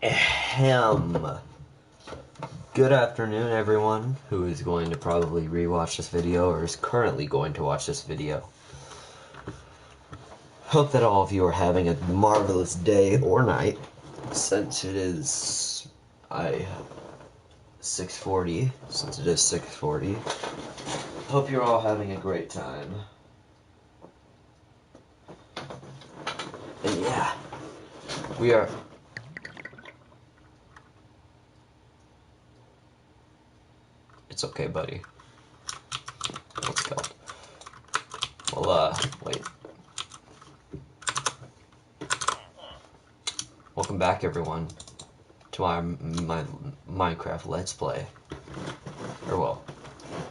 Ahem. Good afternoon, everyone who is going to probably rewatch this video or is currently going to watch this video. Hope that all of you are having a marvelous day or night, since it is 6:40. Since it is 6:40, hope you're all having a great time. And yeah, we are. It's okay, buddy. Let's go. Well, wait. Welcome back, everyone, to my Minecraft Let's Play. Or, well,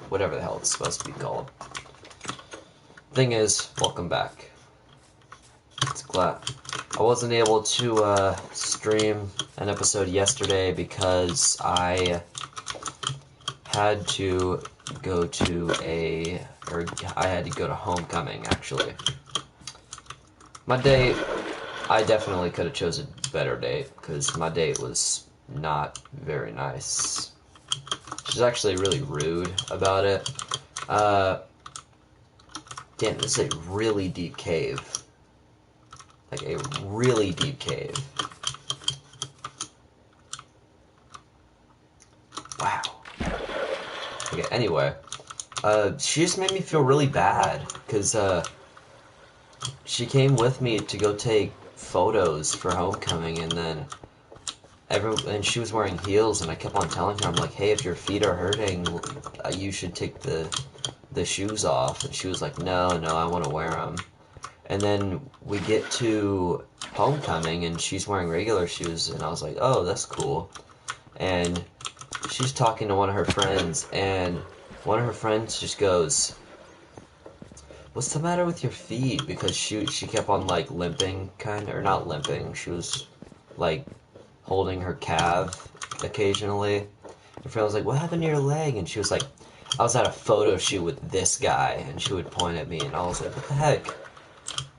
whatever the hell it's supposed to be called. Thing is, welcome back. It's glad I wasn't able to stream an episode yesterday because I had to go to I had to go to homecoming, actually. My date, I definitely could have chosen a better date, because my date was not very nice. She's actually really rude about it. Damn, this is a really deep cave. Like a really deep cave. Wow. Okay, anyway. She just made me feel really bad, because, she came with me to go take photos for homecoming, and then and she was wearing heels, and I kept on telling her, I'm like, hey, if your feet are hurting, you should take the shoes off. And she was like, no, I want to wear them. And then we get to homecoming, and she's wearing regular shoes, and I was like, oh, that's cool. And she's talking to one of her friends, and one of her friends just goes, what's the matter with your feet? Because she kept on, like, limping, kind of, or not limping, she was, like, holding her calf occasionally. Her friend was like, what happened to your leg? And she was like, I was at a photo shoot with this guy, and she would point at me, and I was like, what the heck?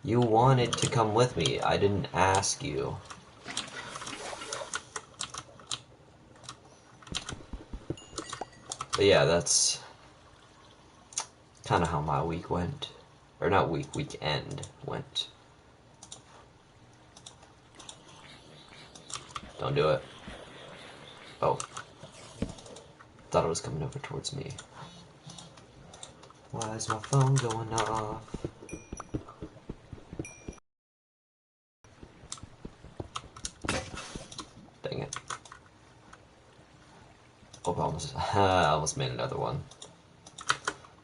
You wanted to come with me. I didn't ask you. But yeah, that's kind of how my week went. Or not weekend went. Don't do it. Oh. Thought it was coming over towards me. Why is my phone going off? Dang it. Oh, I almost made another one.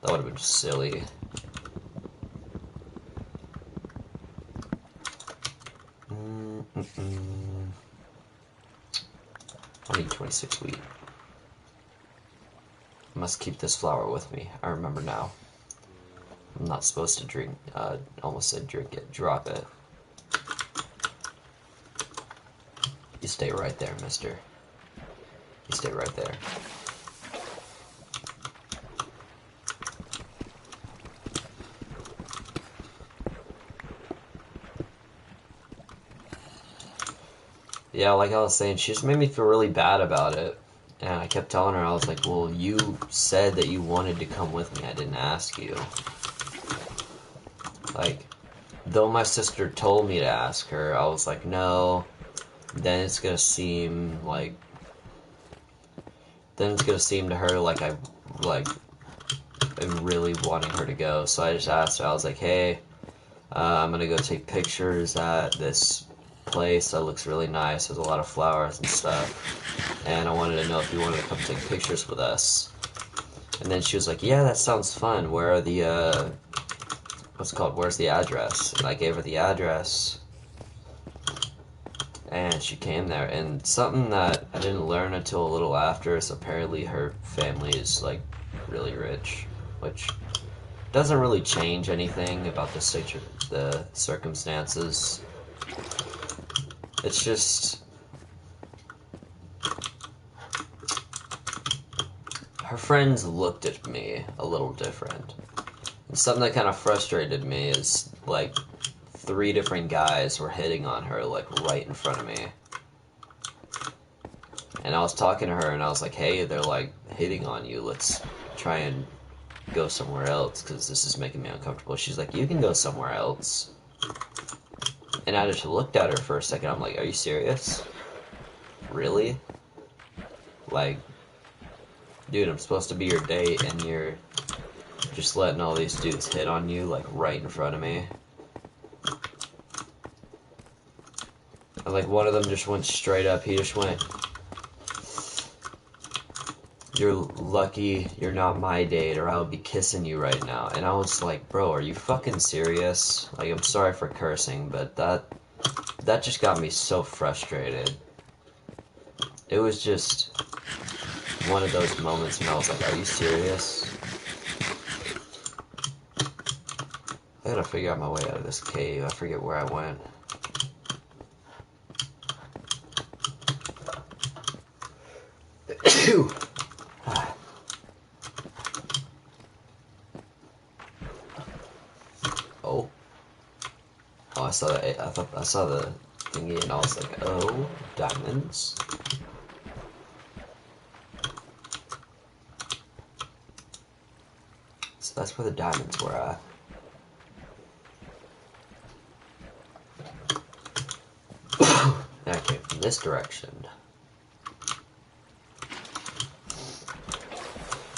That would have been silly. I need 26 wheat. I must keep this flour with me. I remember now. I'm not supposed to drink, almost said drink it, drop it. You stay right there, mister. You stay right there. Yeah, like I was saying, she just made me feel really bad about it. And I kept telling her, I was like, well, you said that you wanted to come with me. I didn't ask you. Like, though my sister told me to ask her, I was like, no. Then it's gonna seem like... Then it's gonna seem to her like I, am really wanting her to go. So I just asked her, I was like, hey, I'm gonna go take pictures at this place that looks really nice. There's a lot of flowers and stuff. And I wanted to know if you wanted to come take pictures with us. And then she was like, yeah, that sounds fun. Where are the, where's the address? And I gave her the address. And she came there. And something that I didn't learn until a little after is apparently her family is, like, really rich. Which doesn't really change anything about the circumstances. It's just... her friends looked at me a little different. And something that kind of frustrated me is, like, 3 different guys were hitting on her, like, right in front of me. And I was talking to her, and I was like, hey, they're like hitting on you. Let's try and go somewhere else because this is making me uncomfortable. She's like, you can go somewhere else. And I just looked at her for a second. I'm like, are you serious? Really? Like, dude, I'm supposed to be your date, and you're just letting all these dudes hit on you, like, right in front of me. And, like, one of them just went straight up. He just went, you're lucky you're not my date, or I would be kissing you right now. And I was like, bro, are you fucking serious? Like, I'm sorry for cursing, but that just got me so frustrated. It was just one of those moments when I was like, are you serious? I gotta figure out my way out of this cave. I forget where I went. Oh. Oh, I saw that. I thought I saw the thingy, and I was like, oh, diamonds. So that's where the diamonds were at. And I came from this direction.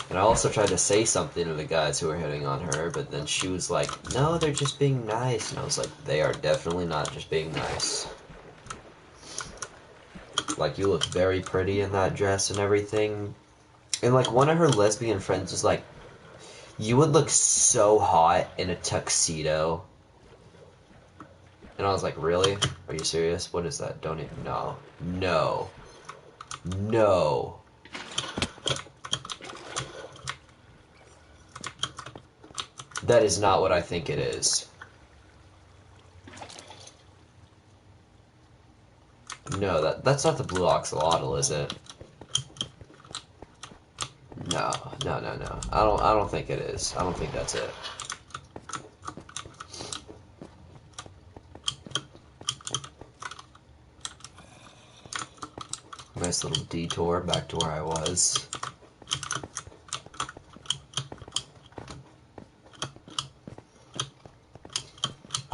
And I also tried to say something to the guys who were hitting on her, but then she was like, no, they're just being nice. And I was like, they are definitely not just being nice. Like, you look very pretty in that dress and everything. And, like, one of her lesbian friends was like, you would look so hot in a tuxedo. And I was like, really? Are you serious? What is that? Don't even know. No. No. That is not what I think it is. No, that's not the blue axolotl, is it? No. I don't think it is. I don't think that's it. Nice little detour back to where I was.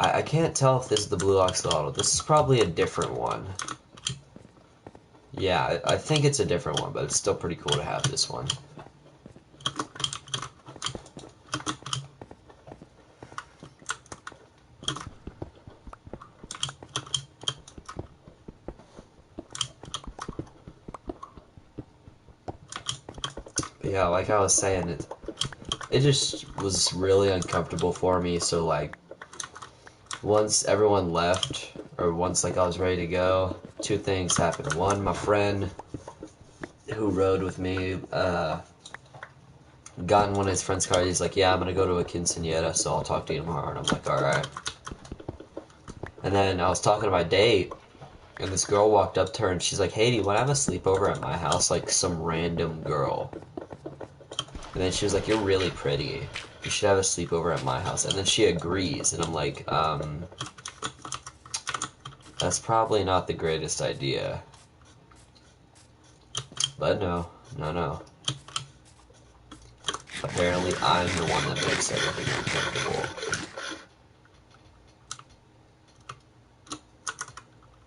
I can't tell if this is the blue axolotl. This is probably a different one. Yeah, I think it's a different one, but it's still pretty cool to have this one. But yeah, like I was saying, it just was really uncomfortable for me, so like, once everyone left, or once like I was ready to go, two things happened. One, my friend who rode with me, got in one of his friend's cars. He's like, yeah, I'm gonna go to a quinceañera, so I'll talk to you tomorrow. And I'm like, alright. And then I was talking to my date, and this girl walked up to her, and she's like, hey, do you want to have a sleepover at my house? Like, some random girl. And then she was like, you're really pretty. You should have a sleepover at my house. And then she agrees, and I'm like, that's probably not the greatest idea. But no. Apparently, I'm the one that makes everything uncomfortable.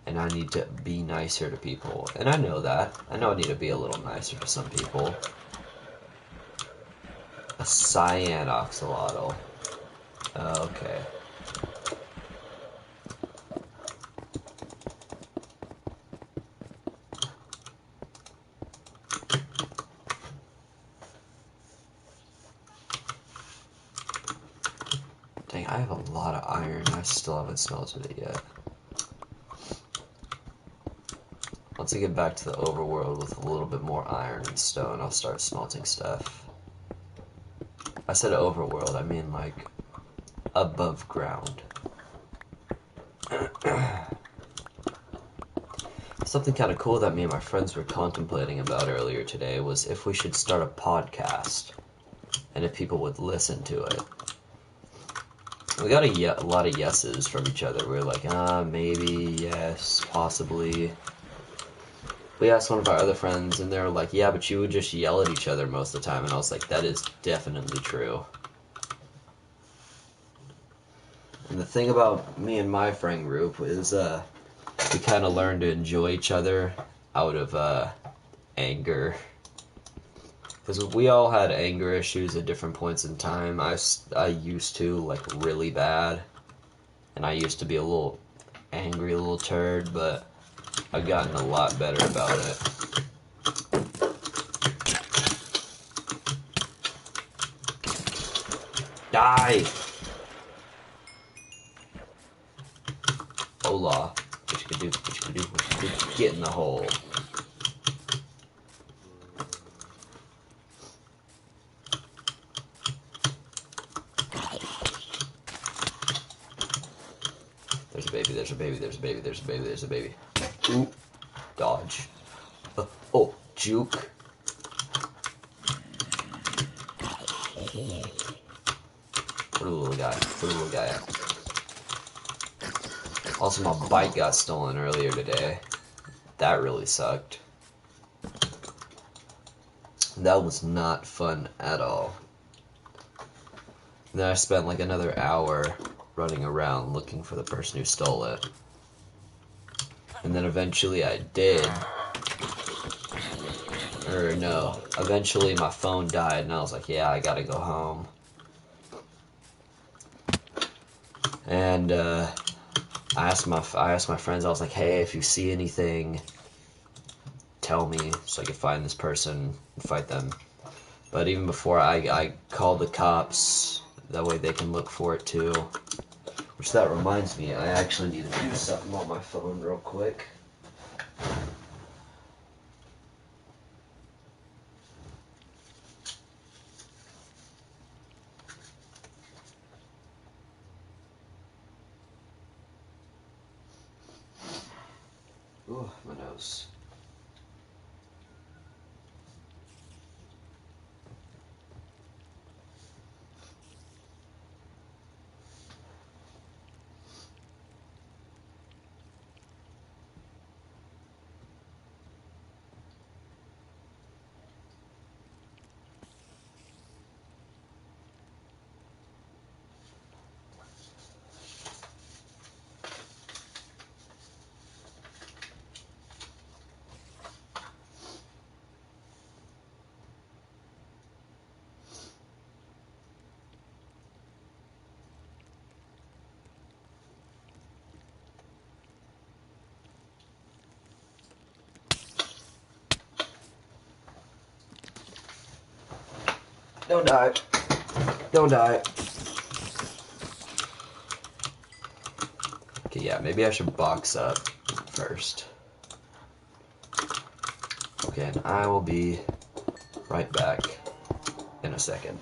And I need to be nicer to people. And I know that. I know I need to be a little nicer to some people. A cyan axolotl. Okay. Dang, I have a lot of iron. I still haven't smelted it yet. Once I get back to the overworld with a little bit more iron and stone, I'll start smelting stuff. I said overworld, I mean like above ground. Something kind of cool that me and my friends were contemplating about earlier today was if we should start a podcast and if people would listen to it. We got a lot of yeses from each other. We were like, maybe, yes, possibly. we asked one of our other friends, and they were like, yeah, but you would just yell at each other most of the time. And I was like, that is definitely true. And the thing about me and my friend group is we kind of learned to enjoy each other out of anger. Because we all had anger issues at different points in time. I used to, like, really bad. And I used to be a little angry little turd, but I've gotten a lot better about it. Die! Hola. What you can do, what you can do, what you can do. Get in the hole. There's a baby, there's a baby, there's a baby, there's a baby, there's a baby. Ooh. Dodge. Oh, juke. Where the little guy? Where the little guy at? Also, my bike got stolen earlier today. That really sucked. That was not fun at all. And then I spent like another hour running around looking for the person who stole it. And then eventually I did. Or no, eventually my phone died and I was like, yeah, I gotta go home. And I asked my friends, I was like, hey, if you see anything, tell me so I can find this person and fight them. But even before I called the cops, that way they can look for it too. Which that reminds me, I actually need to do something on my phone real quick. Ooh, my nose. Don't die. Don't die. Okay, yeah, maybe I should box up first. Okay, and I will be right back in a second.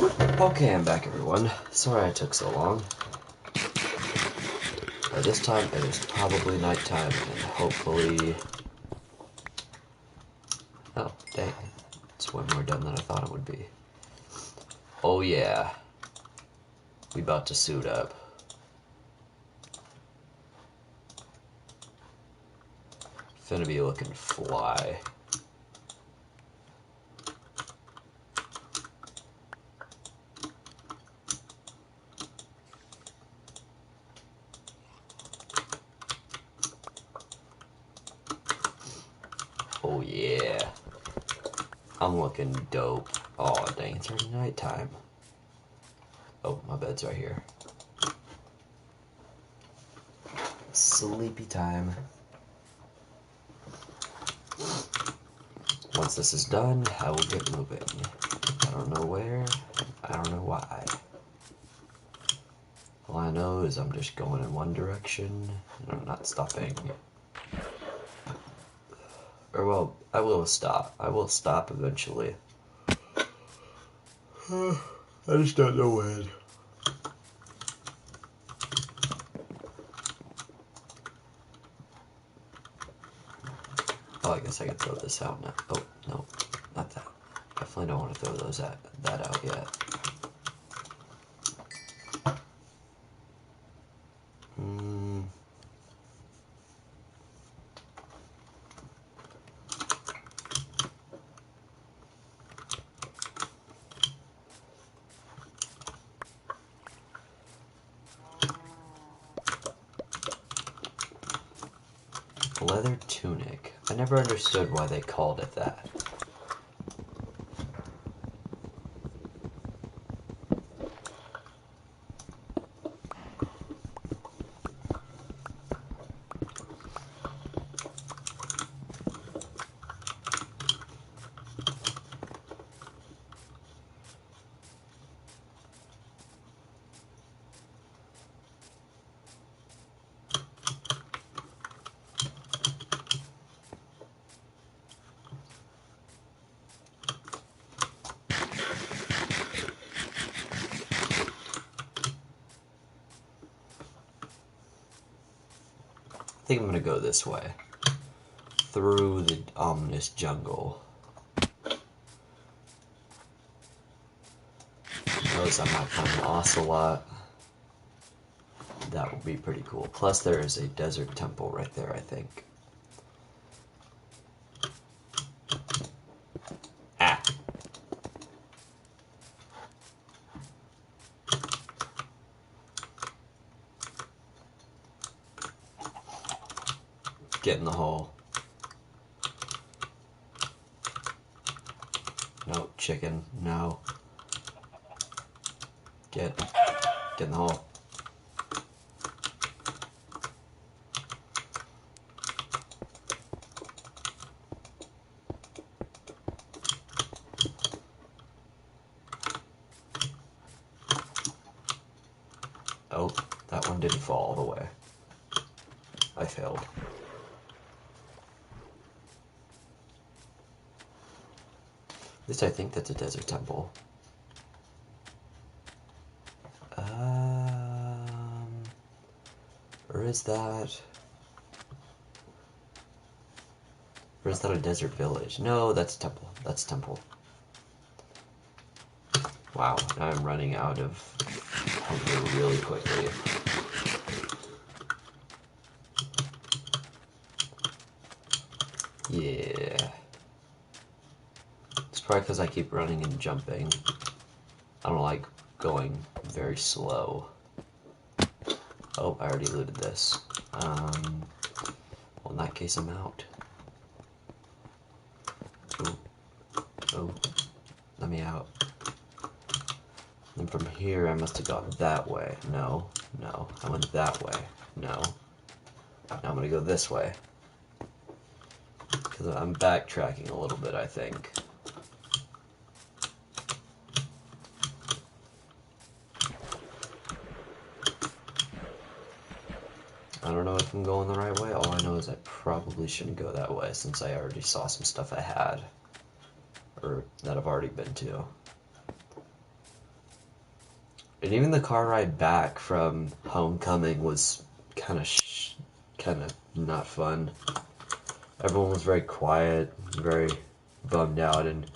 Okay, I'm back, everyone. Sorry I took so long. By this time, it is probably nighttime, and hopefully... Oh, dang. It's way more done than I thought it would be. Oh yeah. We about to suit up. Finna be looking fly. Oh yeah. I'm looking dope. Oh dang, it's already nighttime. Oh, my bed's right here. Sleepy time. Once this is done, I will get moving. I don't know where, I don't know why. All I know is I'm just going in one direction, and I'm not stopping. Or well, I will stop. I will stop eventually. I just don't know when. Oh, I guess I can throw this out now. Oh, no, not that. Definitely don't want to throw that out yet. Leather tunic. I never understood why they called it that. I think I'm gonna go this way. Through the ominous jungle. Notice I might find an ocelot. That would be pretty cool. Plus there is a desert temple right there, I think. Ah! Get in the hole. No, chicken, no. Get in the hole. Oh, that one didn't fall all the way. I failed. At least I think that's a desert temple. Or is that... Or is that a desert village? No, that's temple. That's temple. Wow, now I'm running out of hunger really quickly. Yeah. It's probably because I keep running and jumping. I don't like going very slow. Oh, I already looted this. Well, in that case, I'm out. Oh, let me out. And from here, I must have gone that way. No, I went that way. No. Now I'm gonna go this way. Because I'm backtracking a little bit, I think. I don't know if I'm going the right way. All I know is I probably shouldn't go that way since I already saw some stuff I had. Or that I've already been to. And even the car ride back from homecoming was kind of not fun. Everyone was very quiet, very bummed out, and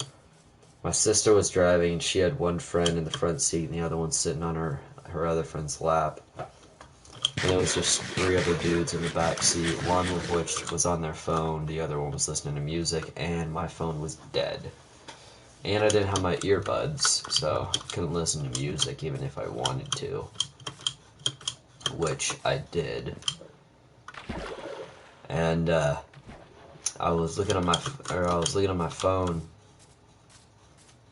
my sister was driving. She had one friend in the front seat, and the other one sitting on her other friend's lap. And it was just three other dudes in the back seat, one of which was on their phone, the other one was listening to music, and my phone was dead. And I didn't have my earbuds, so I couldn't listen to music even if I wanted to. Which I did. And I was looking at my phone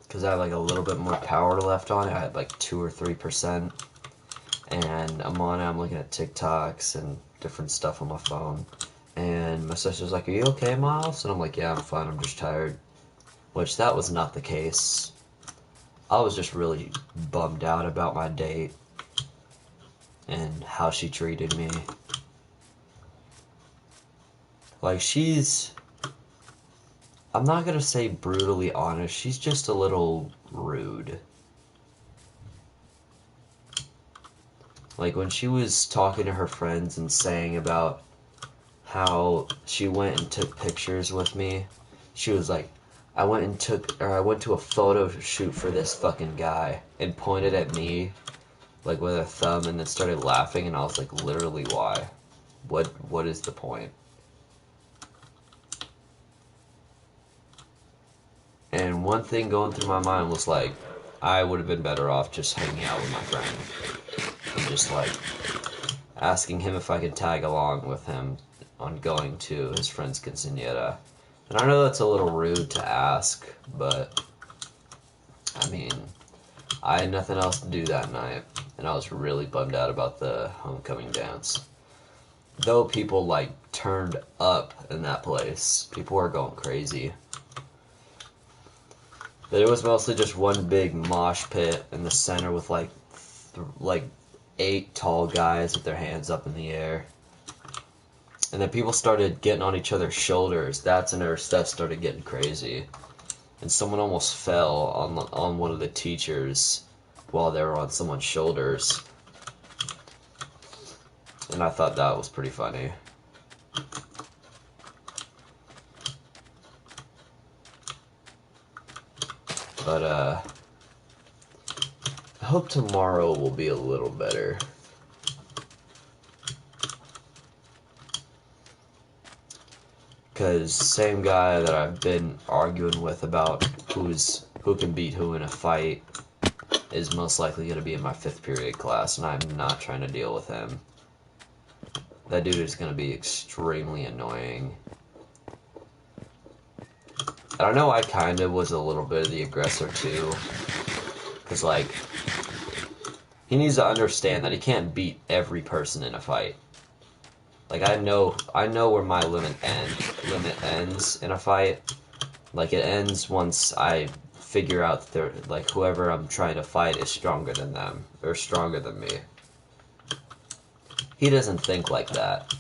because I had like a little bit more power left on it. I had like 2 or 3%. And I'm on it, I'm looking at TikToks and different stuff on my phone. And my sister's like, "Are you okay, Miles?" And I'm like, "Yeah, I'm fine, I'm just tired." Which that was not the case. I was just really bummed out about my date and how she treated me. Like, I'm not gonna say brutally honest, she's just a little rude. Like, when she was talking to her friends and saying about how she went and took pictures with me, she was like, I went to a photo shoot for this fucking guy, and pointed at me, like, with her thumb, and then started laughing, and I was like, literally, why? What is the point? And one thing going through my mind was like, I would have been better off just hanging out with my friend and just like asking him if I could tag along with him on going to his friend's quinceañera. And I know that's a little rude to ask, but I mean, I had nothing else to do that night, and I was really bummed out about the homecoming dance. Though people like turned up in that place, people were going crazy. But it was mostly just one big mosh pit in the center with like 8 tall guys with their hands up in the air. And then people started getting on each other's shoulders. That's when our stuff started getting crazy. And someone almost fell on one of the teachers while they were on someone's shoulders. And I thought that was pretty funny. But I hope tomorrow will be a little better. Because same guy that I've been arguing with about who can beat who in a fight is most likely going to be in my 5th period class, and I'm not trying to deal with him. That dude is going to be extremely annoying. And I know I kind of was a little bit of the aggressor too, because like, he needs to understand that he can't beat every person in a fight. Like, I know where my limit ends in a fight. Like, it ends once I figure out that they're, like, whoever I'm trying to fight is stronger than them, or stronger than me. He doesn't think like that.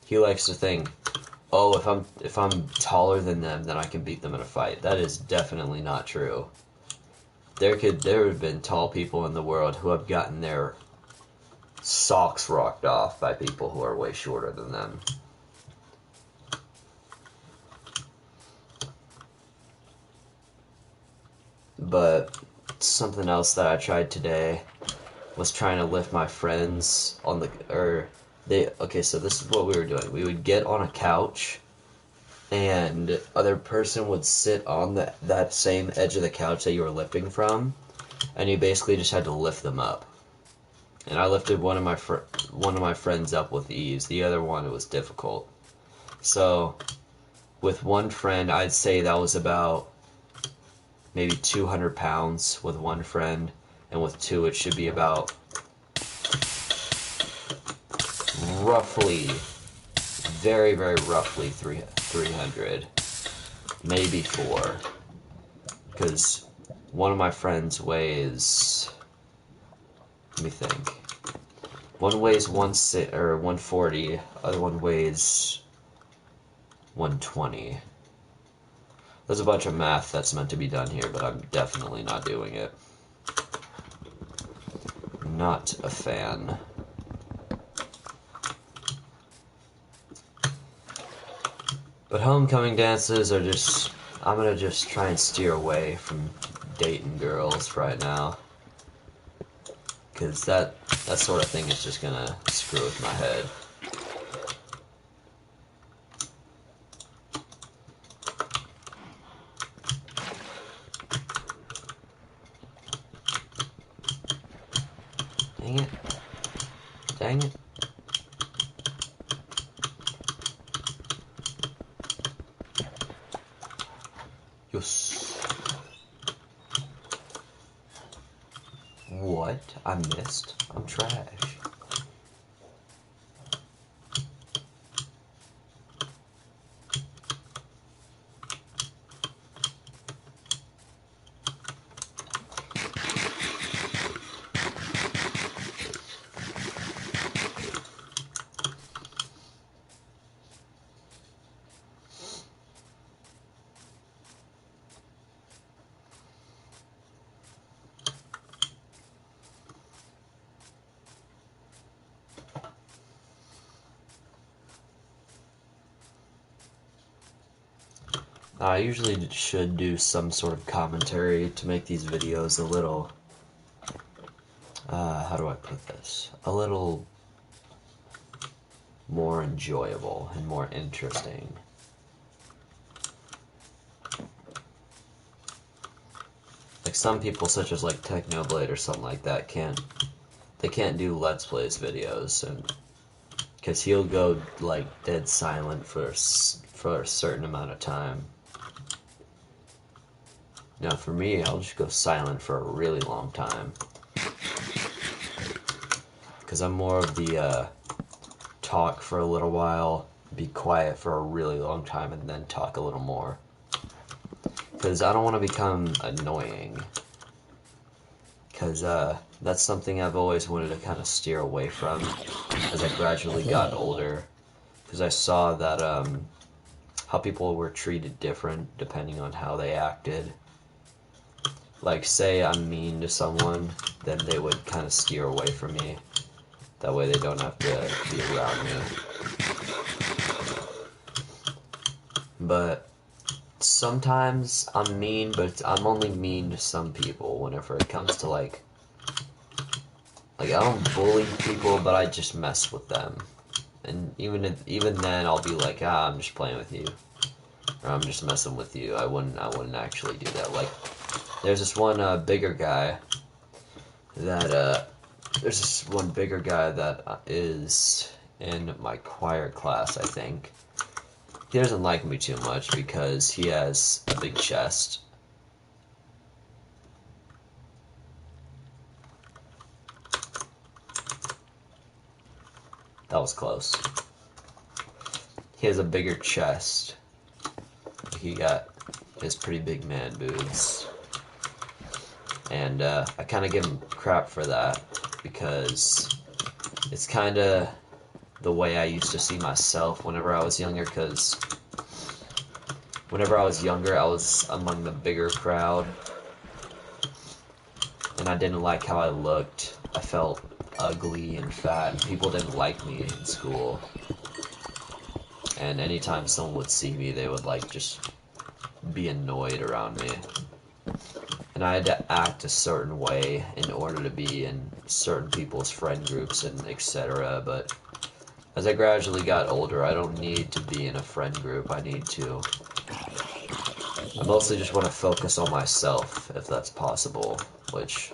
He likes to think, oh, if I'm taller than them, then I can beat them in a fight. That is definitely not true. There have been tall people in the world who have gotten their socks rocked off by people who are way shorter than them. But something else that I tried today was trying to lift my friends on okay, so this is what we were doing. We would get on a couch, and other person would sit on that same edge of the couch that you were lifting from, and you basically just had to lift them up. And I lifted one of my friends up with ease. The other one, it was difficult. So with one friend, I'd say that was about maybe 200 pounds with one friend, and with two it should be about roughly, very, very roughly 300, maybe 4, because one of my friends weighs, let me think, one weighs 140, other one weighs 120. There's a bunch of math that's meant to be done here, but I'm definitely not doing it. not a fan. But homecoming dances are just... I'm gonna just try and steer away from dating girls right now. Because that sort of thing is just gonna screw with my head. Dang it. Dang it. Yes. What? I missed? I'm trash. I usually should do some sort of commentary to make these videos a little, how do I put this? A little more enjoyable and more interesting. Like some people, such as like Technoblade or something like that, can't do Let's Plays videos, and because he'll go like dead silent for a certain amount of time. Now for me, I'll just go silent for a really long time. Because I'm more of the talk for a little while, be quiet for a really long time, and then talk a little more. Because I don't want to become annoying. Because that's something I've always wanted to kind of steer away from as I gradually got older. Because I saw that how people were treated different depending on how they acted. Like, say I'm mean to someone, then they would kind of steer away from me. That way they don't have to be around me. But sometimes I'm mean, but I'm only mean to some people whenever it comes to like I don't bully people, but I just mess with them. And even then I'll be like, I'm just playing with you. Or I'm just messing with you. I wouldn't actually do that. Like, there's this one bigger guy that is in my choir class, I think. He doesn't like me too much because he has a big chest. That was close. He has a bigger chest. He got his pretty big man boobs. And I kind of give him crap for that because it's kind of the way I used to see myself whenever I was younger, because whenever I was younger, I was among the bigger crowd, and I didn't like how I looked. I felt ugly and fat, and people didn't like me in school. And anytime someone would see me, they would like just be annoyed around me. And I had to act a certain way in order to be in certain people's friend groups and etc. But as I gradually got older, I don't need to be in a friend group. I mostly just want to focus on myself, if that's possible, which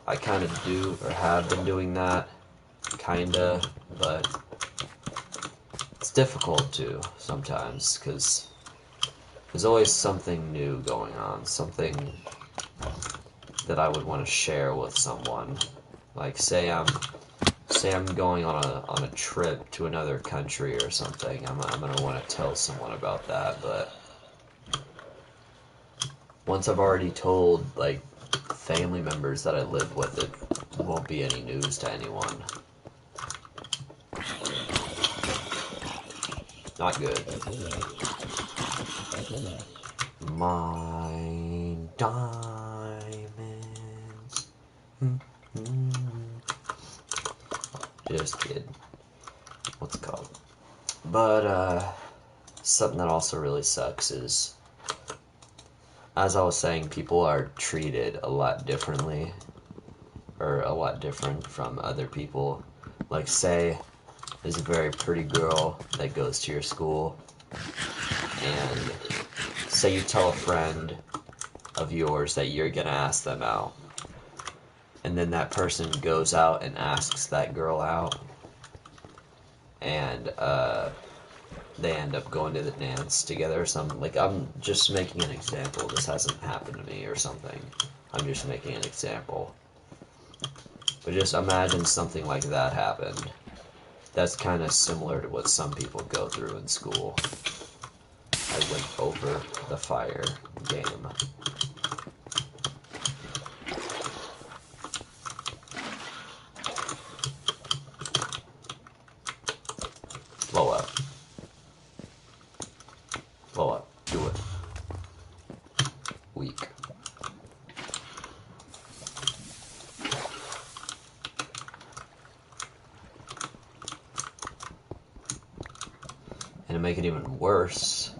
I kind of do, or have been doing that, kinda, but it's difficult too, sometimes, because there's always something new going on, something that I would want to share with someone. Like, say I'm going on a trip to another country or something. I'm gonna want to tell someone about that, but once I've already told like family members that I live with, it won't be any news to anyone. Not good. My diamonds. But, something that also really sucks is, as I was saying, people are treated a lot differently, or a lot different from other people. Like, say, there's a very pretty girl that goes to your school, and say you tell a friend of yours that you're gonna ask them out, and then that person goes out and asks that girl out, and they end up going to the dance together or something. Like, I'm just making an example. This hasn't happened to me or something. I'm just making an example. But just imagine something like that happened. That's kind of similar to what some people go through in school. I went over the fire game. Blow up. Blow up. Do it. Weak. And to make it even worse,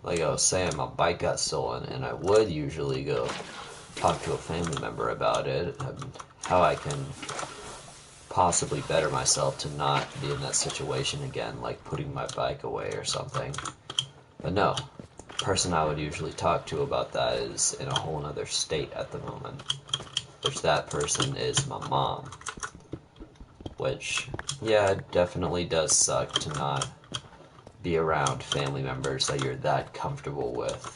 like I was saying, my bike got stolen, and I would usually go talk to a family member about it, and how I can possibly better myself to not be in that situation again, like putting my bike away or something. But no, the person I would usually talk to about that is in a whole other state at the moment, which that person is my mom. Which, yeah, it definitely does suck to not be around family members that you're that comfortable with.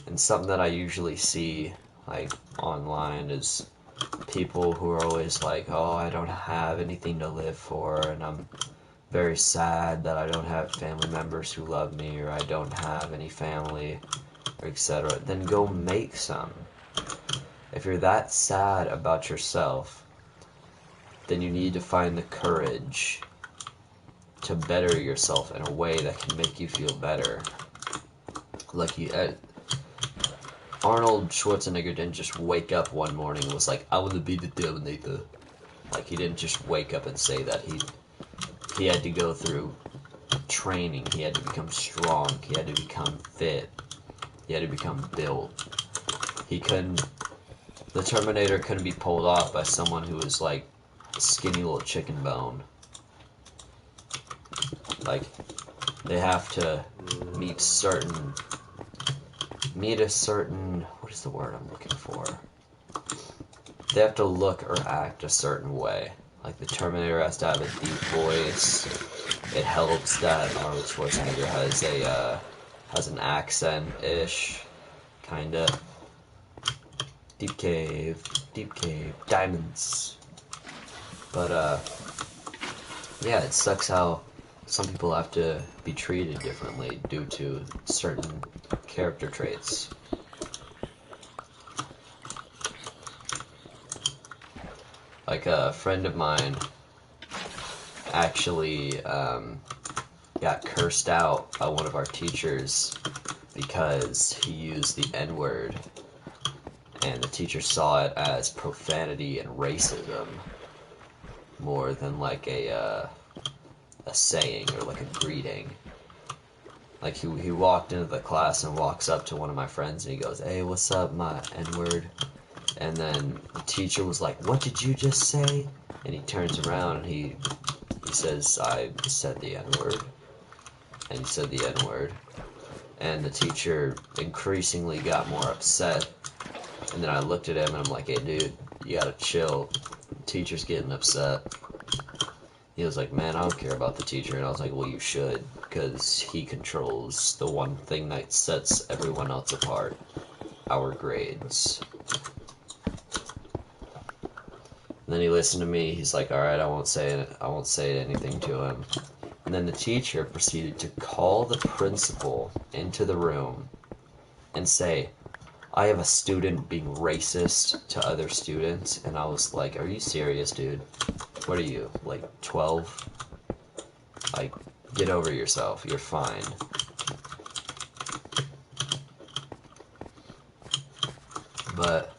And something that I usually see, like, online is people who are always like, oh, I don't have anything to live for, and I'm very sad that I don't have family members who love me, or I don't have any family, or etc. Then go make some. If you're that sad about yourself, then you need to find the courage to better yourself in a way that can make you feel better. Like Arnold Schwarzenegger didn't just wake up one morning and was like, I want to be the Terminator. Like, he didn't just wake up and say that. He had to go through training. He had to become strong. He had to become fit. He had to become built. The Terminator couldn't be pulled off by someone who was like a skinny little chicken bone. Like, they have to meet a certain, what is the word I'm looking for? They have to look or act a certain way. Like, the Terminator has to have a deep voice. It helps that Arnold Schwarzenegger has an accent-ish, kinda. Deep cave, diamonds. But, yeah, it sucks how some people have to be treated differently due to certain character traits. Like, a friend of mine actually got cursed out by one of our teachers because he used the N-word, and the teacher saw it as profanity and racism more than like a saying or like a greeting. Like, he walked into the class and walks up to one of my friends and he goes, hey, what's up, my N-word? And then the teacher was like, what did you just say? And he turns around and he says, I said the N-word. And he said the N-word. And the teacher increasingly got more upset. And then I looked at him and I'm like, hey, dude, you gotta chill. The teacher's getting upset. He was like, man, I don't care about the teacher. And I was like, well, you should, because he controls the one thing that sets everyone else apart, our grades. And then he listened to me. He's like, all right, I won't say anything to him. And then the teacher proceeded to call the principal into the room and say, I have a student being racist to other students. And I was like, are you serious, dude? What are you, like 12? Like, get over yourself. You're fine. But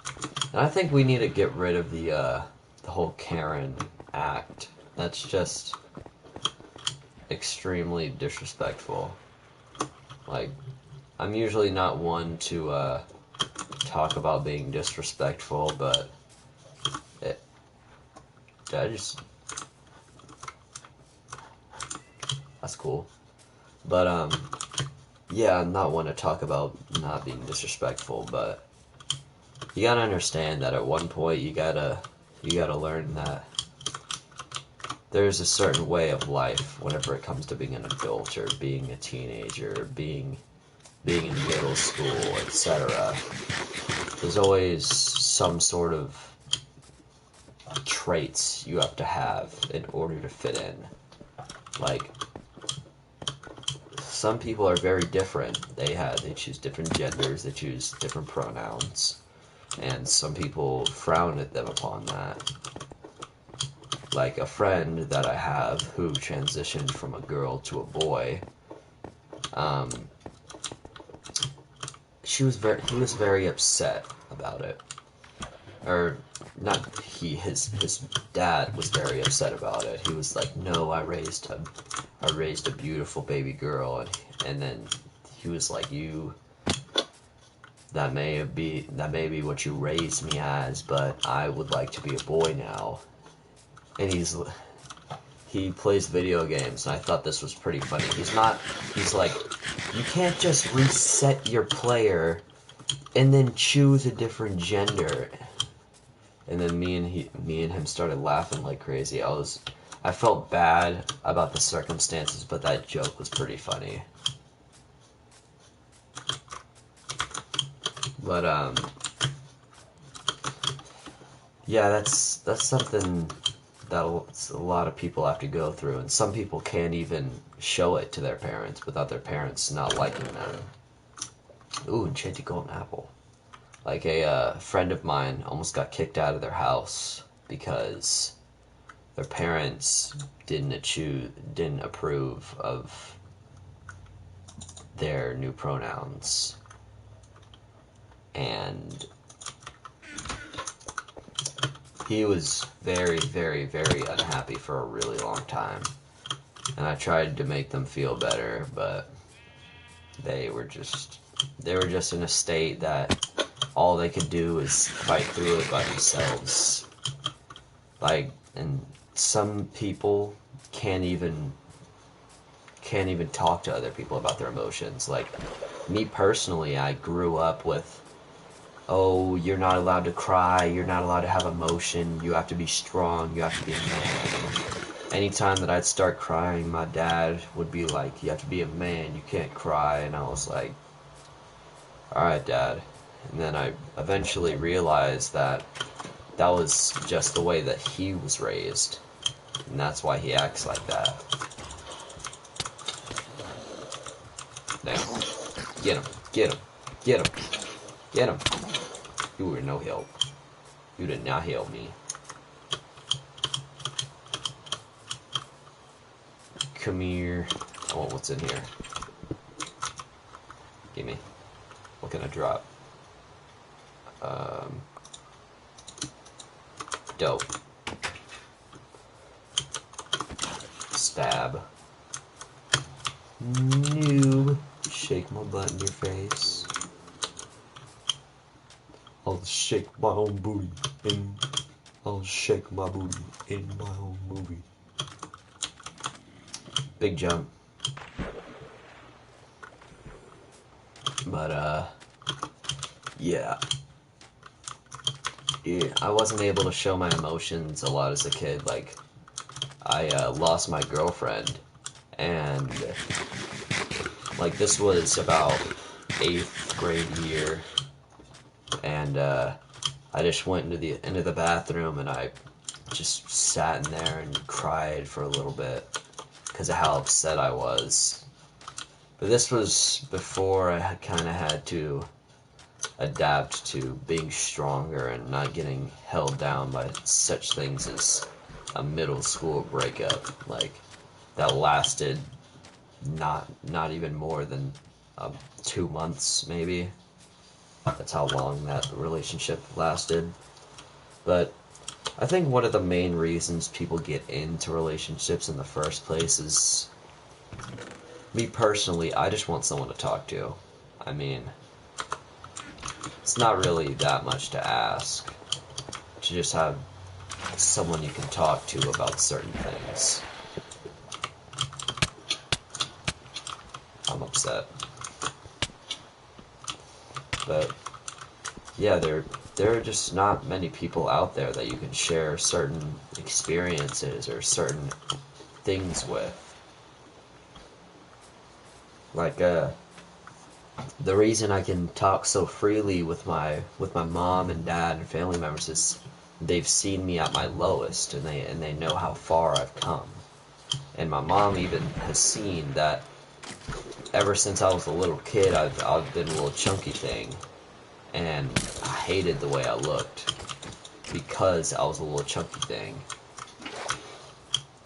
And I think we need to get rid of the whole Karen act. That's just extremely disrespectful. Like, I'm usually not one to talk about being disrespectful, but it, I just that's cool. But yeah, I'm not one to talk about not being disrespectful, but you gotta understand that at one point you gotta learn that there's a certain way of life whenever it comes to being an adult or being a teenager, or being in middle school, etc. There's always some sort of traits you have to have in order to fit in. Like, some people are very different. They choose different genders, they choose different pronouns, and some people frown at them upon that. Like a friend that I have who transitioned from a girl to a boy, um, he was very upset about it. Or not he, his dad was very upset about it. He was like, "No, I raised a beautiful baby girl," and then he was like, "You that may be what you raised me as, but I would like to be a boy now." And he plays video games, and I thought this was pretty funny. He's like, you can't just reset your player and then choose a different gender. And then me and him started laughing like crazy. I felt bad about the circumstances, but that joke was pretty funny. But yeah, that's something that a lot of people have to go through, and some people can't even show it to their parents without their parents not liking them. Ooh, enchanted golden apple. Like a friend of mine almost got kicked out of their house because their parents didn't approve of their new pronouns, and he was very, very, very unhappy for a really long time. And I tried to make them feel better, but they were just in a state that all they could do is fight through it by themselves. Like, and some people can't even talk to other people about their emotions. Like, me personally, I grew up with, oh, you're not allowed to cry, you're not allowed to have emotion, you have to be strong, you have to be a man. Anytime that I'd start crying, my dad would be like, you have to be a man, you can't cry. And I was like, alright, Dad. And then I eventually realized that that was just the way that he was raised, and that's why he acts like that. Now, get him, get him, get him, get him. You were no help. You did not help me. Come here. Oh, what's in here? Gimme. What can I drop? Dope. Stab. Noob. Shake my butt in your face. I'll shake my own booty I'll shake my booty in my own movie. Big jump. But yeah. I wasn't able to show my emotions a lot as a kid. Like, I lost my girlfriend, and like this was about 8th grade year, and I just went into the bathroom, and I just sat in there and cried for a little bit because of how upset I was. But this was before I kind of had to adapt to being stronger and not getting held down by such things as a middle school breakup. Like, that lasted not even more than 2 months, maybe. That's how long that relationship lasted. But I think one of the main reasons people get into relationships in the first place is, me personally, I just want someone to talk to. I mean, it's not really that much to ask to just have someone you can talk to about certain things. I'm upset. But yeah, there are just not many people out there that you can share certain experiences or certain things with. Like the reason I can talk so freely with my mom and dad and family members is they've seen me at my lowest, and they know how far I've come. And my mom even has seen that ever since I was a little kid, I've been a little chunky thing, and I hated the way I looked because I was a little chunky thing,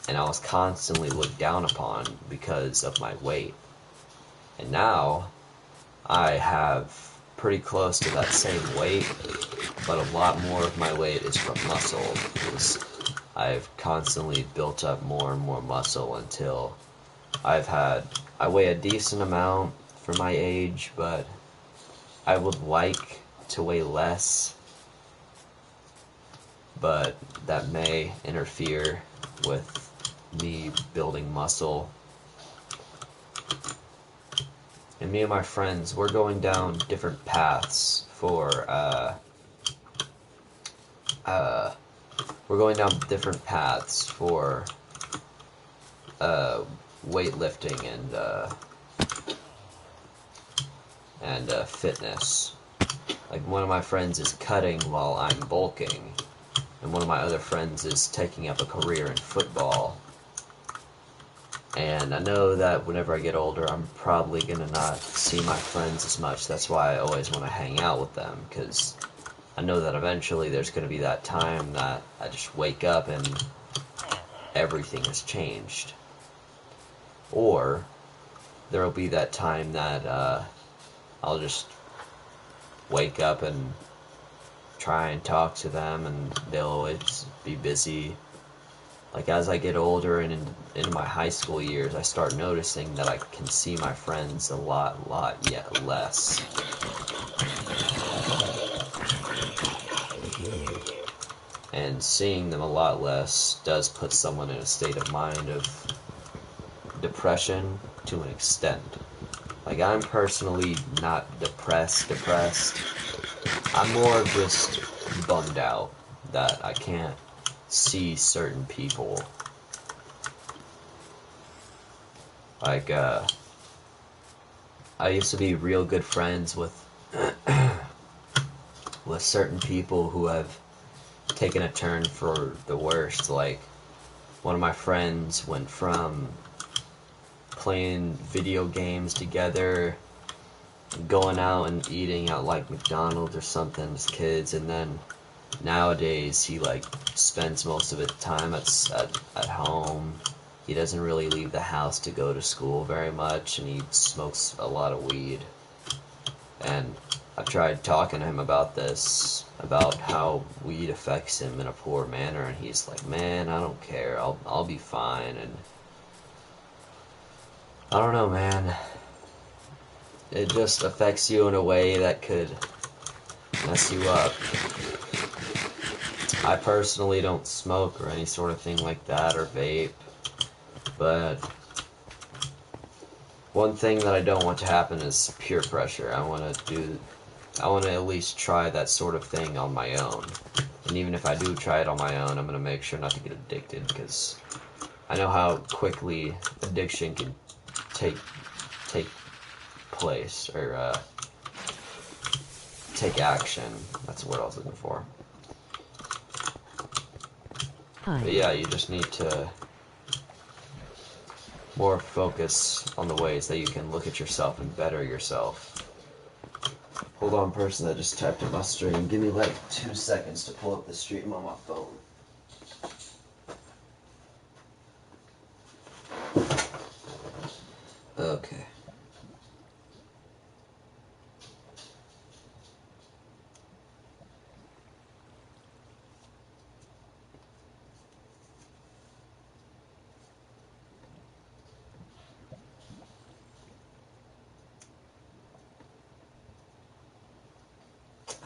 and I was constantly looked down upon because of my weight. And now I have pretty close to that same weight, but a lot more of my weight is from muscle, because I've constantly built up more and more muscle until I weigh a decent amount for my age, but I would like to weigh less, but that may interfere with me building muscle. And me and my friends, we're going down different paths for, we're going down different paths for, weightlifting and fitness. Like, one of my friends is cutting while I'm bulking, and one of my other friends is taking up a career in football. And I know that whenever I get older, I'm probably gonna not see my friends as much. That's why I always want to hang out with them, because I know that eventually there's gonna be that time that I just wake up and everything has changed. Or there'll be that time that I'll just wake up and try and talk to them, and they'll always be busy. Like, as I get older and into my high school years, I start noticing that I can see my friends a lot yet less. And seeing them a lot less does put someone in a state of mind of depression to an extent. Like, I'm personally not depressed. I'm more of just bummed out that I can't see certain people. Like, I used to be real good friends with with certain people who have taken a turn for the worst. Like, one of my friends went from playing video games together, going out and eating at like McDonald's or something as kids, and then nowadays he like spends most of his time at home. He doesn't really leave the house to go to school very much, and he smokes a lot of weed. And I've tried talking to him about this, about how weed affects him in a poor manner, and he's like, "Man, I don't care. I'll be fine." And I don't know, man. It just affects you in a way that could mess you up. I personally don't smoke or any sort of thing like that, or vape, but one thing that I don't want to happen is peer pressure. I want to at least try that sort of thing on my own. And even if I do try it on my own, I'm going to make sure not to get addicted, because I know how quickly addiction can take place, or take action. That's the word I was looking for. But yeah, you just need to more focus on the ways that you can look at yourself and better yourself. Hold on, person that just typed in my stream. Give me like 2 seconds to pull up the stream on my phone. Okay.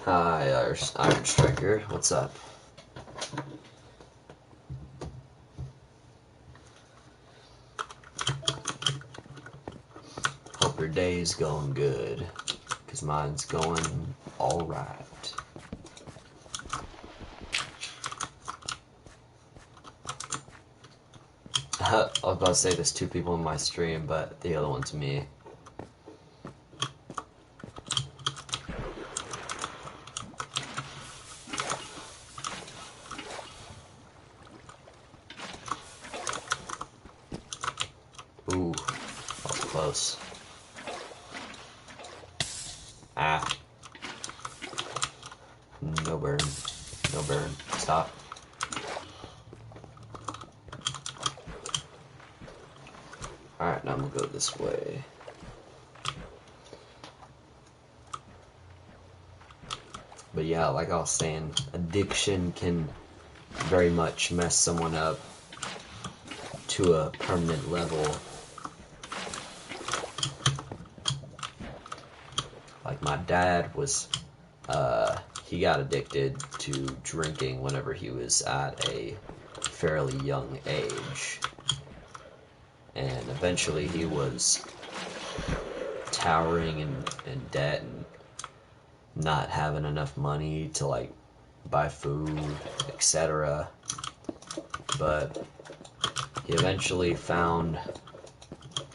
Hi, Iron Striker. What's up? Hope your day's going good, 'cause mine's going alright. I was about to say there's two people in my stream, but the other one's me. Ooh, that was close. Ah. No burn. No burn. Stop. Alright, now I'm gonna go this way. But yeah, like I was saying, addiction can very much mess someone up to a permanent level. Like my dad was, he got addicted to drinking whenever he was at a fairly young age. And eventually he was towering in debt and not having enough money to like buy food, etc. But he eventually found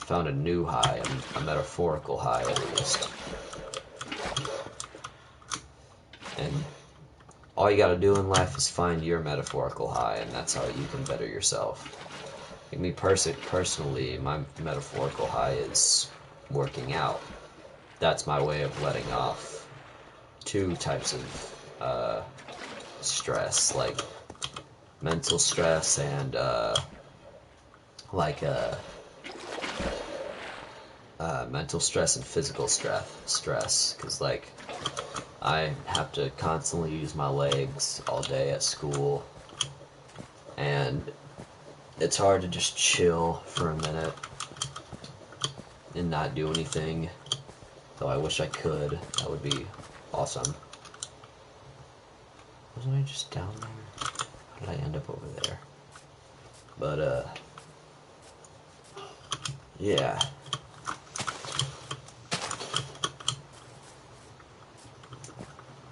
a new high, a metaphorical high at least. And all you gotta do in life is find your metaphorical high, and that's how you can better yourself. Like me personally, my metaphorical high is working out. That's my way of letting off two types of stress, like mental stress and mental stress and physical stress, because like I have to constantly use my legs all day at school, and it's hard to just chill for a minute and not do anything, though I wish I could. That would be awesome. Wasn't I just down there? How did I end up over there? But, yeah.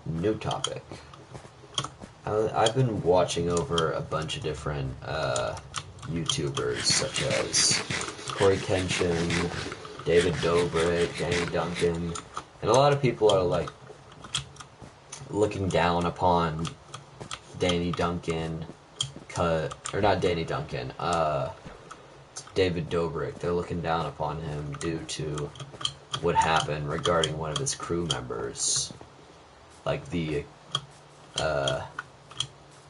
New topic. I've been watching over a bunch of different YouTubers, such as Corey Kenshin, David Dobrik, Danny Duncan, and a lot of people are like looking down upon Danny Duncan, or not Danny Duncan, David Dobrik. They're looking down upon him due to what happened regarding one of his crew members, like the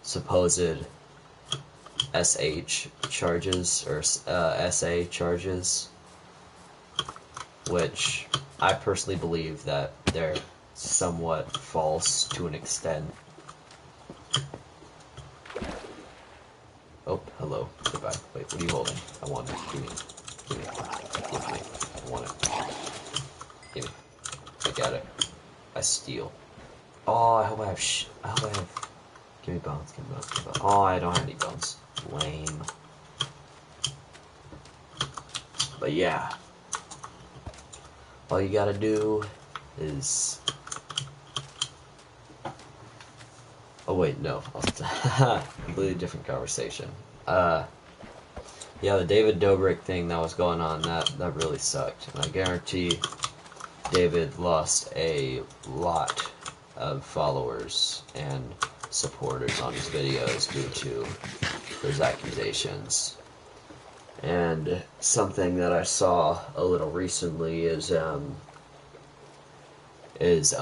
supposed SH charges, or SA charges, which I personally believe that they're somewhat false to an extent. Oh, hello. Goodbye. Wait, what are you holding? I want it. Give me. Give me. Give me. I want it. Give me. I got it. I steal. Oh, I hope I have I hope I have... Give me bones, give me bones, give me bones. Oh, I don't have any bones. Lame. But yeah. All you gotta do is... Oh wait, no. Completely different conversation. Yeah, the David Dobrik thing that was going on, that really sucked. And I guarantee David lost a lot of followers and supporters on his videos due to those accusations. And something that I saw a little recently is a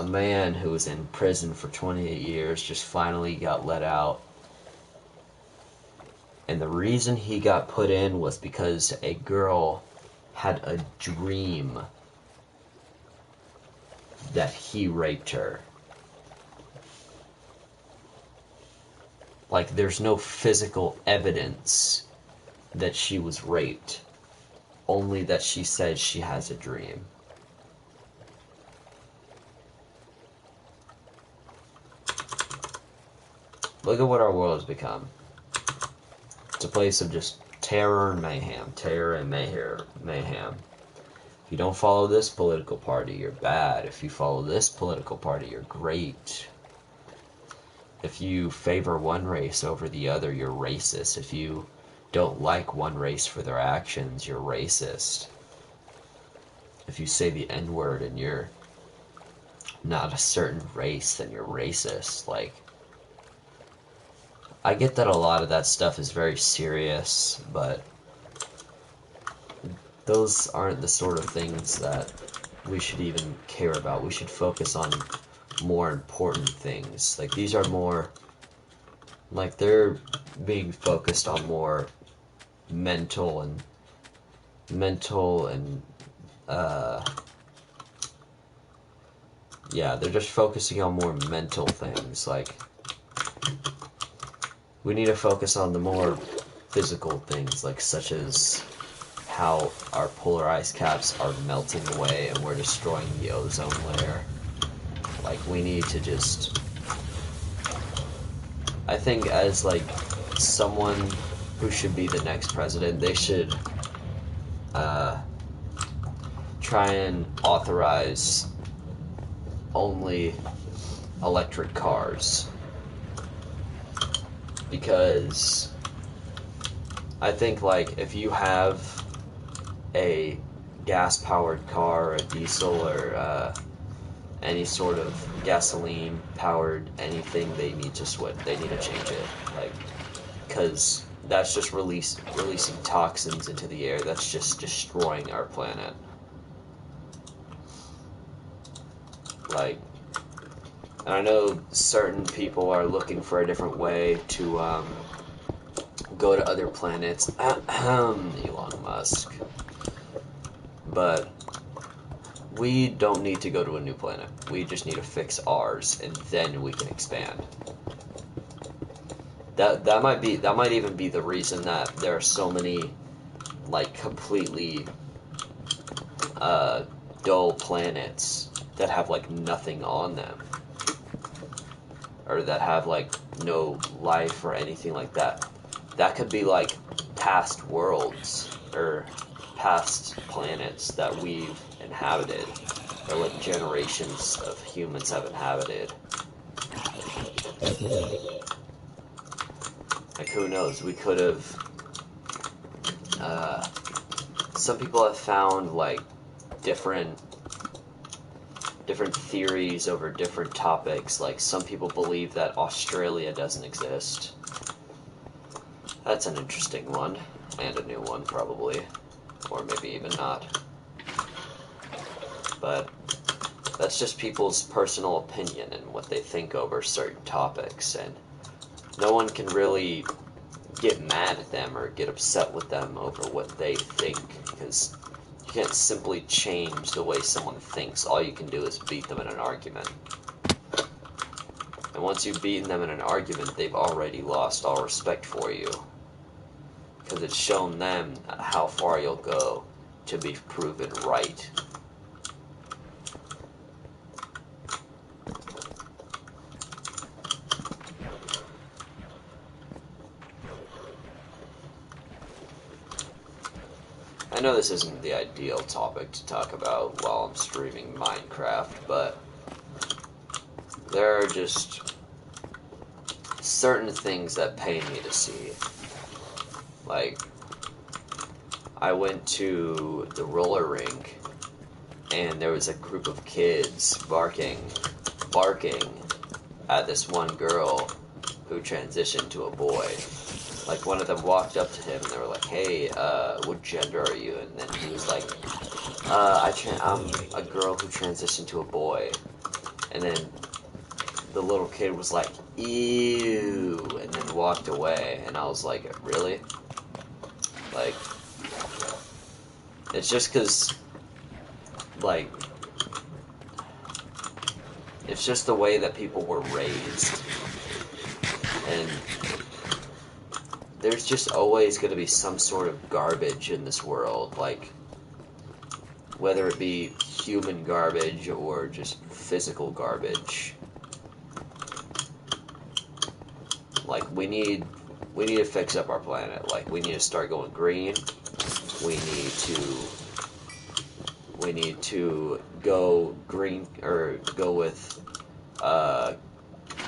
man who was in prison for 28 years just finally got let out. And the reason he got put in was because a girl had a dream that he raped her. Like, there's no physical evidence that she was raped, only that she says she has a dream. Look at what our world has become. It's a place of just terror and mayhem. Terror and mayhem. If you don't follow this political party, you're bad. If you follow this political party, you're great. If you favor one race over the other, you're racist. If you don't like one race for their actions, you're racist. If you say the N-word and you're not a certain race, then you're racist. Like, I get that a lot of that stuff is very serious, but those aren't the sort of things that we should even care about. We should focus on more important things. Like, these are more, like, they're being focused on more mental and yeah, they're just focusing on more mental things. Like, we need to focus on the more physical things, like such as how our polar ice caps are melting away and we're destroying the ozone layer. Like, we need to just, I think as like someone who should be the next president, they should try and authorize only electric cars, because I think, like, if you have a gas-powered car, a diesel, or any sort of gasoline-powered anything, they need to switch. They need to change it, like, because that's just releasing toxins into the air. That's just destroying our planet. Like, and I know certain people are looking for a different way to go to other planets. Elon Musk. But we don't need to go to a new planet. We just need to fix ours, and then we can expand. That might even be the reason that there are so many, like, completely dull planets that have, like, nothing on them, or that have, like, no life or anything like that. That could be, like, past worlds, or past planets that we've inhabited, or, like, generations of humans have inhabited. Like, who knows? We could have, some people have found, like, different theories over different topics. Like, some people believe that Australia doesn't exist. That's an interesting one, and a new one, probably. Or maybe even not. But that's just people's personal opinion and what they think over certain topics, and no one can really get mad at them or get upset with them over what they think, because you can't simply change the way someone thinks. All you can do is beat them in an argument. And once you've beaten them in an argument, they've already lost all respect for you, because it's shown them how far you'll go to be proven right. I know this isn't the ideal topic to talk about while I'm streaming Minecraft, but there are just certain things that pain me to see. Like, I went to the roller rink, and there was a group of kids barking at this one girl who transitioned to a boy. Like, one of them walked up to him and they were like, "Hey, what gender are you?" And then he was like, I'm a girl who transitioned to a boy." And then the little kid was like, "Ew," and then walked away. And I was like, really? Like, it's just because, like, it's just the way that people were raised. And there's just always going to be some sort of garbage in this world, like, whether it be human garbage or just physical garbage. Like, we need to fix up our planet. Like, we need to start going green. We need to go green, or go with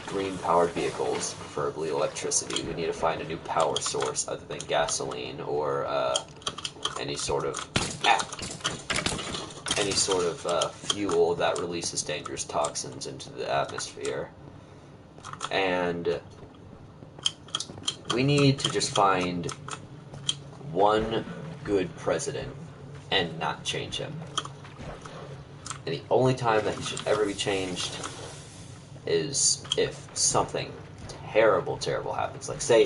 green powered vehicles, preferably electricity. We need to find a new power source other than gasoline or any sort of fuel that releases dangerous toxins into the atmosphere. And we need to just find one good president and not change him. And the only time that he should ever be changed is if something terrible happens. Like say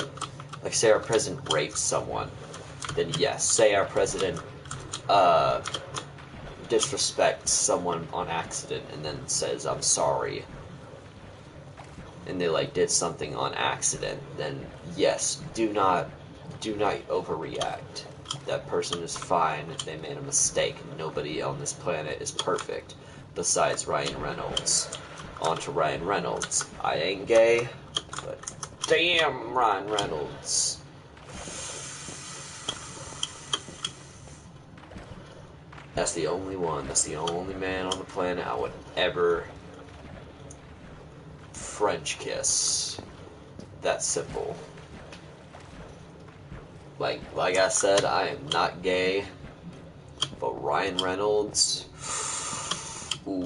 our president rapes someone, then yes. Say our president disrespects someone on accident and then says, "I'm sorry," and they like did something on accident, then yes, do not overreact. That person is fine. They made a mistake. Nobody on this planet is perfect besides Ryan Reynolds. On to Ryan Reynolds. I ain't gay, but damn Ryan Reynolds. That's the only one. That's the only man on the planet I would ever French kiss. That's simple. Like I said, I am not gay, but Ryan Reynolds, ooh,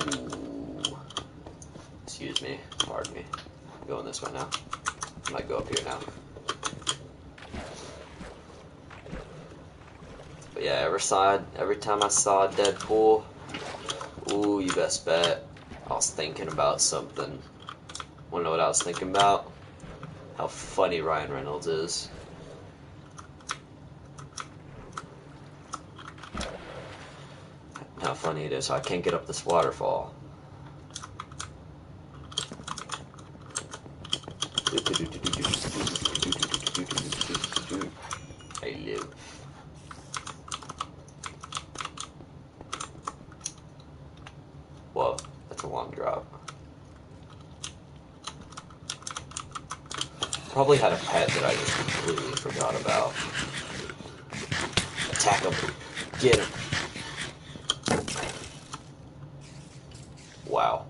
excuse me, pardon me, I'm going this way now, I might go up here now. But yeah, every time I saw Deadpool, ooh, you best bet, I was thinking about something. Wanna know what I was thinking about? How funny Ryan Reynolds is. How funny it is. I can't get up this waterfall. I live. Whoa, that's a long drop. Probably had a pet that I just completely forgot about. Attack him. Get him. Wow.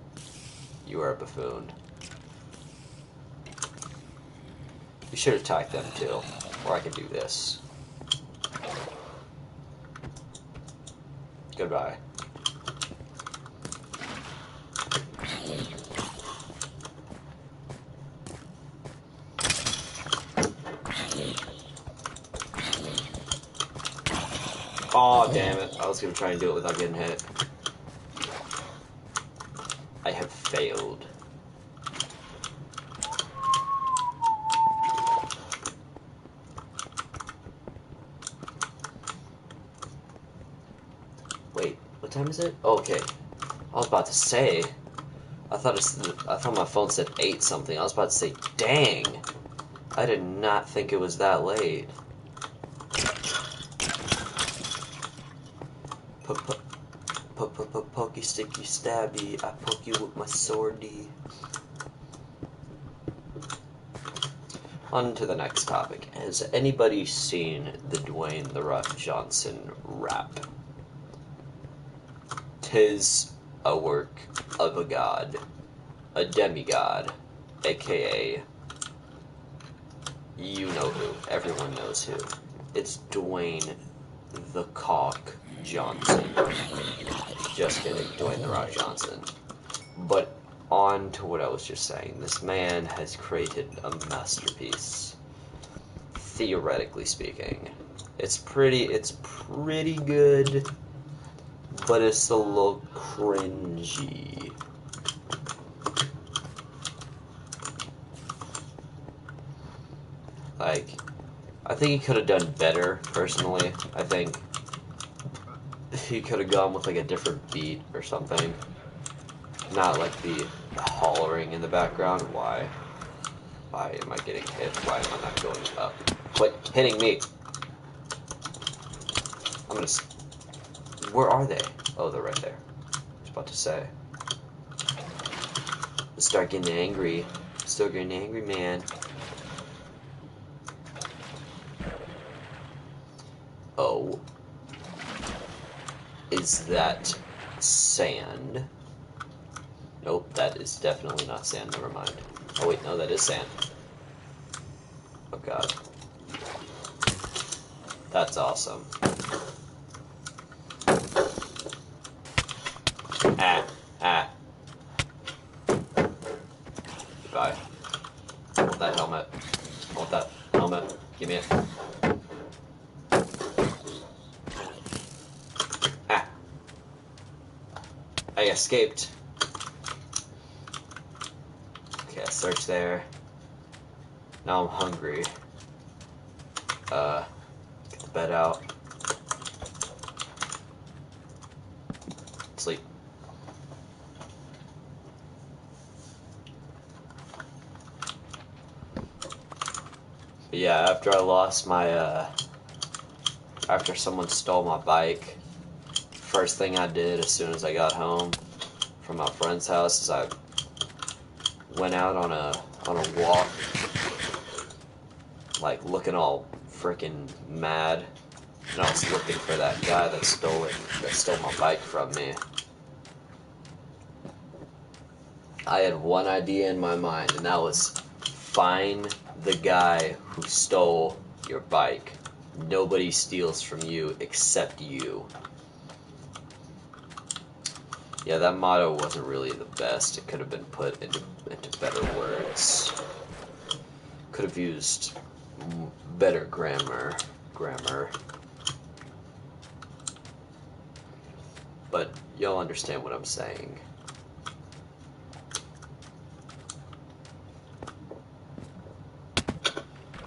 You are a buffoon. You should attack them too. Or I can do this. Goodbye. Aw, damn it. I was gonna try and do it without getting hit. I have failed. Wait, what time is it? Oh, okay. I was about to say. I thought my phone said 8 something. I was about to say, dang. I did not think it was that late. Pokey sticky stabby, I poke you with my swordy. On to the next topic. Has anybody seen the Dwayne "The Rock" Johnson rap? "'Tis a work of a god, a demigod, aka you know who, everyone knows who. It's Dwayne "The Cock" Johnson. Just kidding, Dwayne "The Rock" Johnson. But on to what I was just saying. This man has created a masterpiece. Theoretically speaking. It's pretty good, but it's a little cringy. Like, I think he could have done better, personally. I think he could have gone with like a different beat or something. Not like the hollering in the background. Why am I getting hit? Why am I not going up? Quit hitting me! Where are they? Oh, they're right there. I was about to say. Start getting angry. Still getting angry, man. Oh. Is that sand? Nope, that is definitely not sand. Never mind. Oh wait, no, that is sand. Oh god. That's awesome. Ah, ah. Goodbye. I want that helmet. I want that helmet. Give me it. Ah. I escaped. Okay, I searched there. Now I'm hungry. Get the bed out. Sleep. But yeah, after I lost my, after someone stole my bike, first thing I did as soon as I got home from my friend's house is I went out on a walk, like looking all freaking mad, and I was looking for that guy that stole my bike from me. I had one idea in my mind, and that was find the guy who stole your bike. Nobody steals from you except you. Yeah, that motto wasn't really the best. It could have been put into better words. Could have used better grammar. But y'all understand what I'm saying.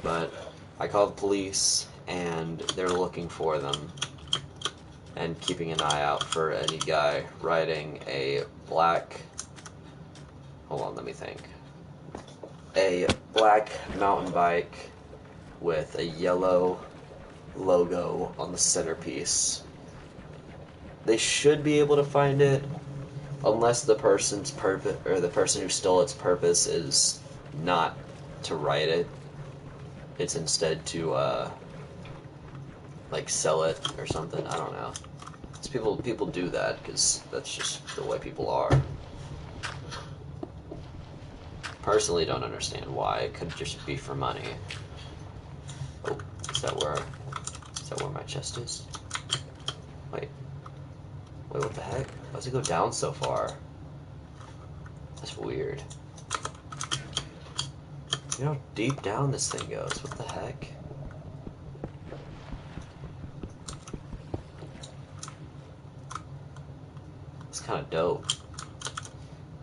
But I called the police, and they're looking for them and keeping an eye out for any guy riding a black... Hold on, let me think. A black mountain bike with a yellow logo on the centerpiece. They should be able to find it, unless the person's purpose, or the person who stole its purpose, is not to write it. It's instead to like sell it or something. I don't know. People do that because that's just the way people are. Personally, don't understand why. It could just be for money. Oh, is that where my chest is? Wait, what the heck? Why does it go down so far? That's weird. You know how deep down this thing goes. What the heck? It's kind of dope.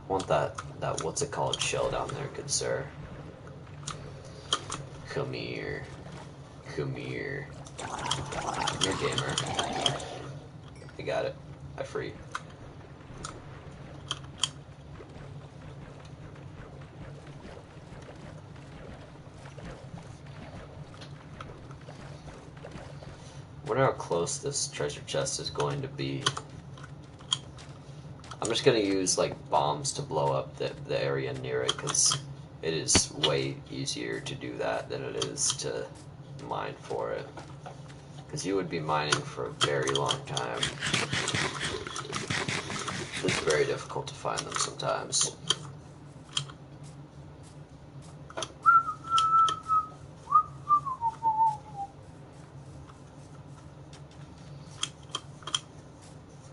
I want that what's it called shell down there, good sir. Come here. Come here. Come here, gamer. I got it. I free. I wonder how close this treasure chest is going to be. I'm just gonna use like bombs to blow up the area near it, because it is way easier to do that than it is to mine for it. Because you would be mining for a very long time. It's very difficult to find them sometimes.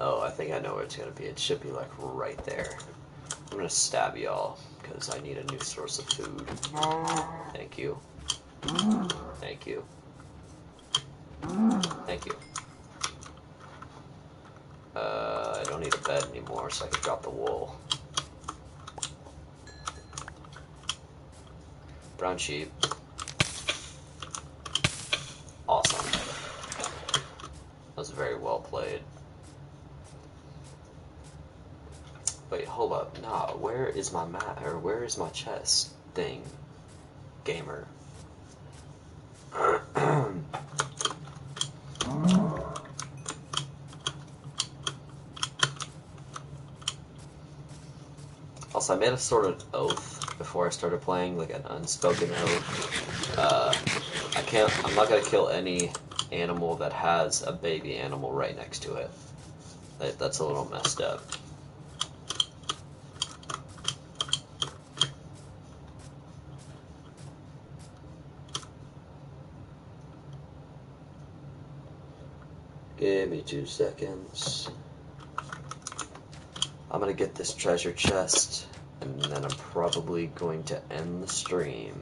Oh, I think I know where it's gonna be. It should be like right there. I'm gonna stab y'all because I need a new source of food. Thank you. Thank you. Thank you. I don't need a bed anymore, so I can drop the wool. Brown sheep. Awesome. That was very well played. Wait, hold up. Nah, where is my map, or where is my chest thing? Gamer. Also, I made a sort of oath before I started playing, like an unspoken oath. I'm not gonna kill any animal that has a baby animal right next to it. That's a little messed up. Give me 2 seconds. I'm gonna get this treasure chest, and then I'm probably going to end the stream.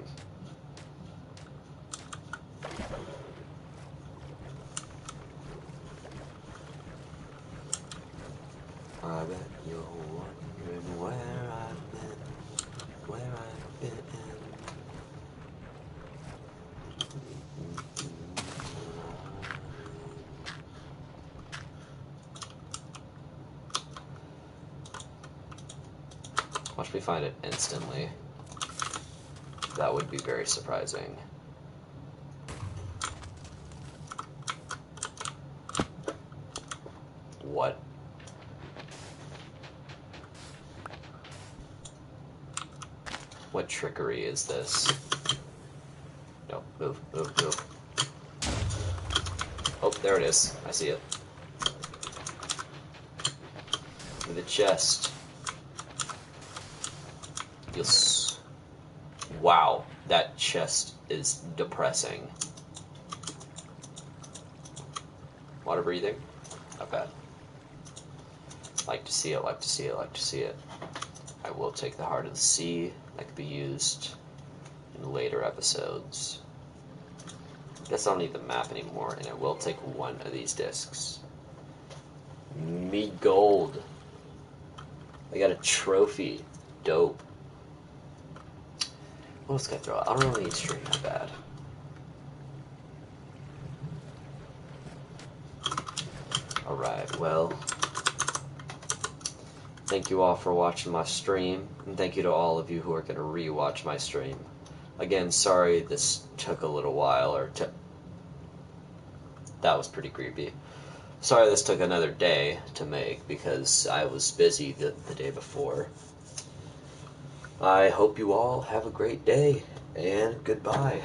I bet you're wondering where I've been. Watch me find it instantly. That would be very surprising. What? What trickery is this? No, move, move, move. Oh, there it is. I see it. The chest. Yes. Wow, that chest is depressing. Water breathing? Not bad. Like to see it, like to see it, like to see it. I will take the Heart of the Sea. That could be used in later episodes. Guess I don't need the map anymore, and I will take one of these discs. Me gold. I got a trophy. Dope. What else can I throw out? I don't really need string that bad. Alright, well, thank you all for watching my stream, and thank you to all of you who are going to re-watch my stream. Again, sorry this took a little while, that was pretty creepy. Sorry this took another day to make, because I was busy the day before. I hope you all have a great day, and goodbye.